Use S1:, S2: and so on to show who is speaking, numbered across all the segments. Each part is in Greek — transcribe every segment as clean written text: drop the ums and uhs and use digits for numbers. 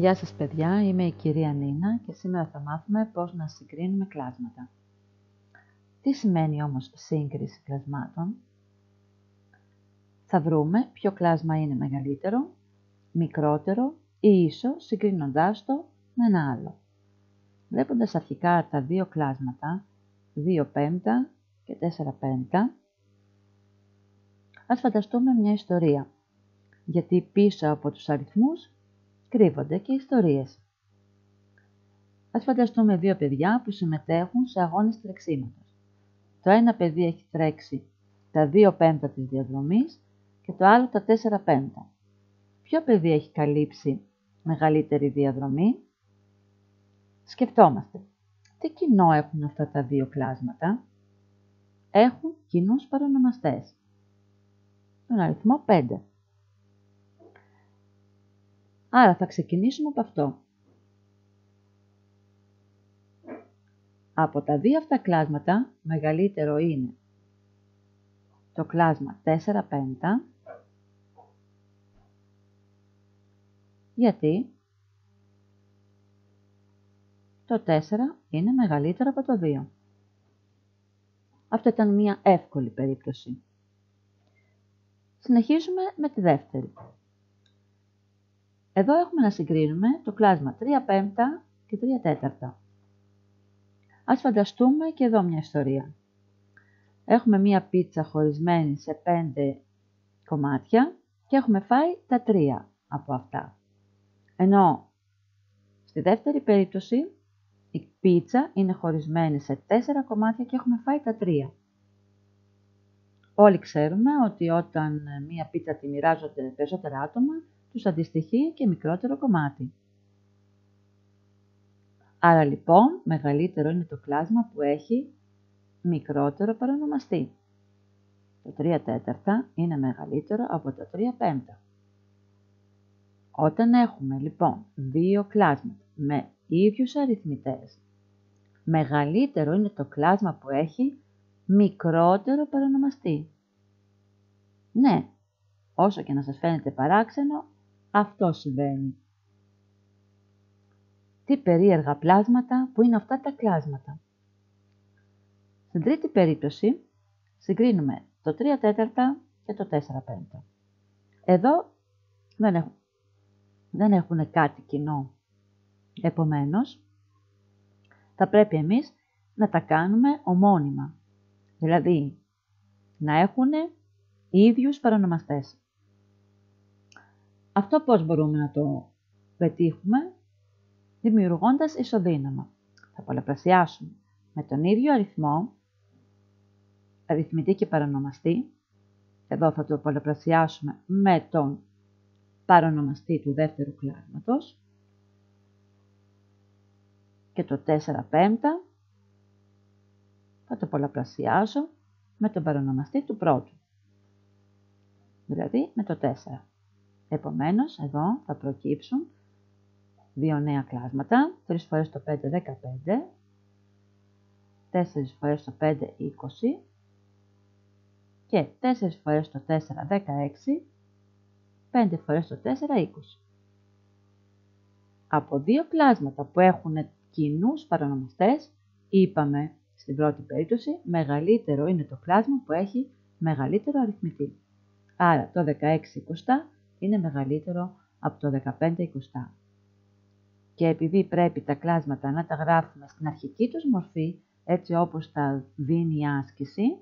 S1: Γεια σας παιδιά, είμαι η κυρία Νίνα και σήμερα θα μάθουμε πώς να συγκρίνουμε κλάσματα. Τι σημαίνει όμως σύγκριση κλασμάτων? Θα βρούμε ποιο κλάσμα είναι μεγαλύτερο, μικρότερο ή ίσο συγκρίνοντάς το με ένα άλλο. Βλέποντας αρχικά τα δύο κλάσματα, 2 πέμπτα και 4 πέμπτα, ας φανταστούμε μια ιστορία, γιατί πίσω από τους αριθμούς κρύβονται και ιστορίες. Ας φανταστούμε δύο παιδιά που συμμετέχουν σε αγώνες τρεξίματος. Το ένα παιδί έχει τρέξει τα 2 πέμπτα της διαδρομής και το άλλο τα 4 πέμπτα. Ποιο παιδί έχει καλύψει μεγαλύτερη διαδρομή? Σκεφτόμαστε, τι κοινό έχουν αυτά τα δύο κλάσματα? Έχουν κοινούς παρονομαστές. Τον αριθμό 5. Άρα θα ξεκινήσουμε από αυτό. Από τα δύο αυτά κλάσματα, μεγαλύτερο είναι το κλάσμα 4 πέμπτα, γιατί το 4 είναι μεγαλύτερο από το 2. Αυτό ήταν μια εύκολη περίπτωση. Συνεχίζουμε με τη δεύτερη. Εδώ έχουμε να συγκρίνουμε το κλάσμα 3 πέμπτα και 3 τέταρτα. Ας φανταστούμε και εδώ μια ιστορία. Έχουμε μια πίτσα χωρισμένη σε 5 κομμάτια και έχουμε φάει τα 3 από αυτά. Ενώ στη δεύτερη περίπτωση η πίτσα είναι χωρισμένη σε 4 κομμάτια και έχουμε φάει τα 3. Όλοι ξέρουμε ότι όταν μια πίτσα τη μοιράζονται περισσότερα άτομα, τους αντιστοιχεί και μικρότερο κομμάτι. Άρα λοιπόν, μεγαλύτερο είναι το κλάσμα που έχει μικρότερο παρονομαστή. Το 3 τέταρτα είναι μεγαλύτερο από το 3 πέμπτα. Όταν έχουμε λοιπόν δύο κλάσματα με ίδιους αριθμητές, μεγαλύτερο είναι το κλάσμα που έχει μικρότερο παρονομαστή. Ναι, όσο και να σας φαίνεται παράξενο, αυτό συμβαίνει. Τι περίεργα πλάσματα που είναι αυτά τα κλάσματα. Στην τρίτη περίπτωση συγκρίνουμε το 3 τέταρτα και το 4 πέμπτα. Εδώ δεν έχουν κάτι κοινό. Επομένως, θα πρέπει εμείς να τα κάνουμε ομώνυμα. Δηλαδή, να έχουν ίδιους παρονομαστές. Αυτό πώς μπορούμε να το πετύχουμε? Δημιουργώντας ισοδύναμα. Θα πολλαπλασιάσουμε με τον ίδιο αριθμό, αριθμητή και παρονομαστή. Εδώ θα το πολλαπλασιάσουμε με τον παρονομαστή του δεύτερου κλάσματος. Και το 4 πέμπτα θα το πολλαπλασιάσω με τον παρονομαστή του πρώτου. Δηλαδή με το 4. Επομένως, εδώ θα προκύψουν δύο νέα κλάσματα, 3 φορές το 5, 15, 4 φορές το 5, 20 και 4 φορές το 4, 16, 5 φορές το 4, 20. Από δύο κλάσματα που έχουν κοινούς παρονομαστές, είπαμε στην πρώτη περίπτωση, μεγαλύτερο είναι το κλάσμα που έχει μεγαλύτερο αριθμητή. Άρα το 16 20 είναι μεγαλύτερο από το 15 20. Και επειδή πρέπει τα κλάσματα να τα γράφουμε στην αρχική τους μορφή, έτσι όπως τα δίνει η άσκηση,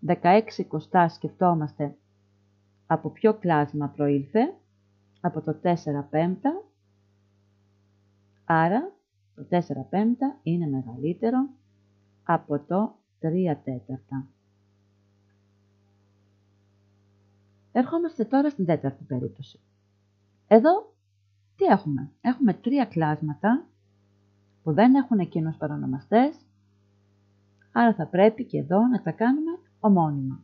S1: 16 20 σκεφτόμαστε από ποιο κλάσμα προήλθε, από το 4 πέμπτα, άρα το 4 πέμπτα είναι μεγαλύτερο από το 3 τέταρτα. Ερχόμαστε τώρα στην τέταρτη περίπτωση. Εδώ τι έχουμε? Έχουμε 3 κλάσματα που δεν έχουν εκείνους παρονομαστές, άρα θα πρέπει και εδώ να τα κάνουμε ομώνυμα.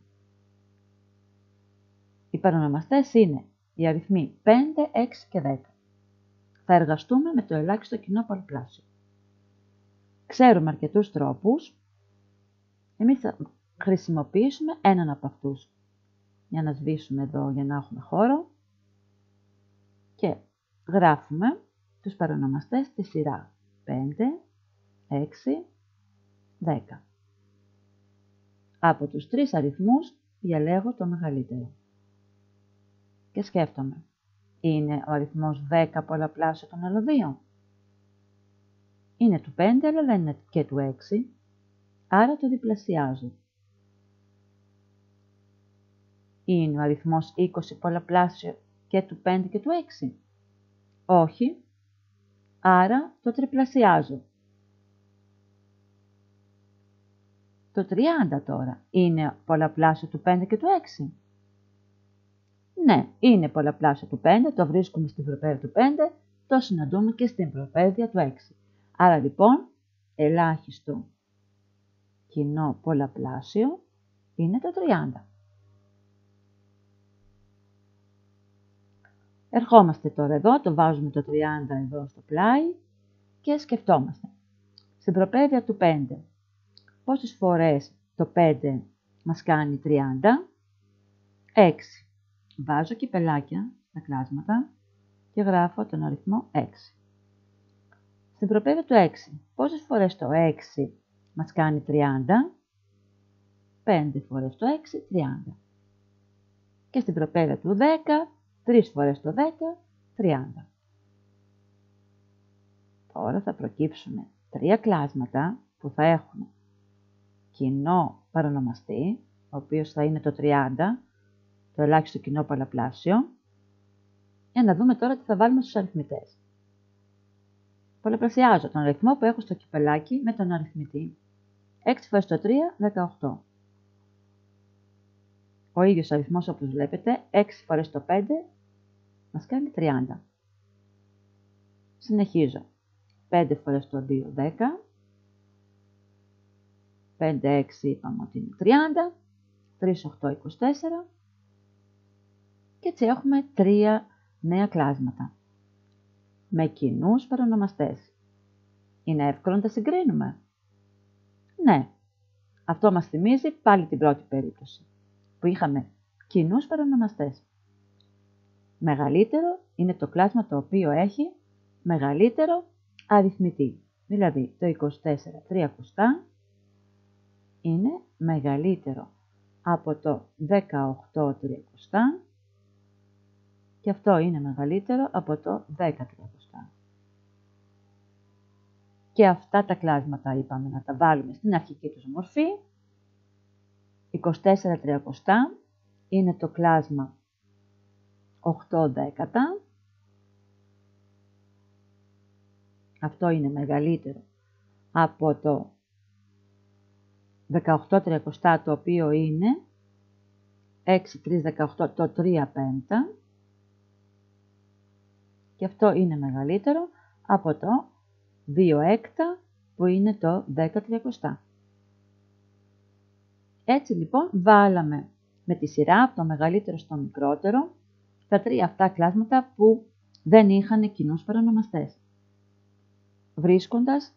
S1: Οι παρονομαστές είναι οι αριθμοί 5, 6 και 10. Θα εργαστούμε με το ελάχιστο κοινό πολλαπλάσιο. Ξέρουμε αρκετούς τρόπους. Εμείς θα χρησιμοποιήσουμε έναν από αυτούς. Για να σβήσουμε εδώ για να έχουμε χώρο. Και γράφουμε τους παρονομαστές στη σειρά 5, 6, 10. Από τους 3 αριθμούς διαλέγω το μεγαλύτερο. Και σκέφτομαι, είναι ο αριθμός 10 πολλαπλάσιο των άλλων 2? Είναι του 5 αλλά δεν είναι και του 6, άρα το διπλασιάζω. Είναι ο αριθμός 20 πολλαπλάσιο και του 5 και του 6? Όχι, άρα το τριπλασιάζω. Το 30 τώρα είναι πολλαπλάσιο του 5 και του 6? Ναι, είναι πολλαπλάσιο του 5, το βρίσκουμε στην προπαίδεια του 5, το συναντούμε και στην προπαίδεια του 6. Άρα λοιπόν, ελάχιστο κοινό πολλαπλάσιο είναι το 30. Ερχόμαστε τώρα εδώ, το βάζουμε το 30 εδώ στο πλάι και σκεφτόμαστε. Στην προπαίδεια του 5, πόσες φορές το 5 μας κάνει 30? 6. Βάζω κυπελάκια στα κλάσματα και γράφω τον αριθμό 6. Στην προπαίδεια του 6, πόσες φορές το 6 μας κάνει 30? 5 φορές το 6, 30. Και στην προπαίδεια του 10, 3 φορές το 10, 30. Τώρα θα προκύψουν 3 κλάσματα που θα έχουν κοινό παρονομαστή, ο οποίος θα είναι το 30, το ελάχιστο κοινό πολλαπλάσιο, για να δούμε τώρα τι θα βάλουμε στους αριθμητές. Πολλαπλασιάζω τον αριθμό που έχω στο κυπελάκι με τον αριθμητή. 6 φορές το 3, 18. Ο ίδιος αριθμός όπως βλέπετε, 6 φορές το 5, μας κάνει 30. Συνεχίζω. 5 φορές το 2, 10. 5, 6 είπαμε ότι είναι 30. 3, 8, 24. Και έτσι έχουμε 3 νέα κλάσματα. Με κοινούς παρονομαστές. Είναι εύκολο να τα συγκρίνουμε? Ναι. Αυτό μας θυμίζει πάλι την πρώτη περίπτωση, που είχαμε κοινούς παρονομαστές. Μεγαλύτερο είναι το κλάσμα το οποίο έχει μεγαλύτερο αριθμητή. Δηλαδή το 24 τριακοστά είναι μεγαλύτερο από το 18 τριακοστά και αυτό είναι μεγαλύτερο από το 10 τριακοστά. Και αυτά τα κλάσματα είπαμε να τα βάλουμε στην αρχική τους μορφή. 24 τριακοστά είναι το κλάσμα 8 δέκατα. Αυτό είναι μεγαλύτερο από το 18 τριακοστά, το οποίο είναι 6, 3, 18, το 3 πέμπτα. Και αυτό είναι μεγαλύτερο από το 2 έκτα, που είναι το 10 τριακοστά. Έτσι λοιπόν βάλαμε με τη σειρά από το μεγαλύτερο στο μικρότερο τα 3 αυτά κλάσματα που δεν είχαν κοινούς παρονομαστές, βρίσκοντας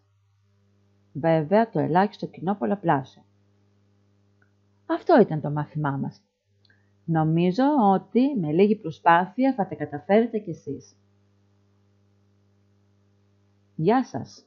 S1: βέβαια το ελάχιστο κοινό πολλαπλάσιο. Αυτό ήταν το μάθημά μας. Νομίζω ότι με λίγη προσπάθεια θα τα καταφέρετε κι εσείς. Γεια σας!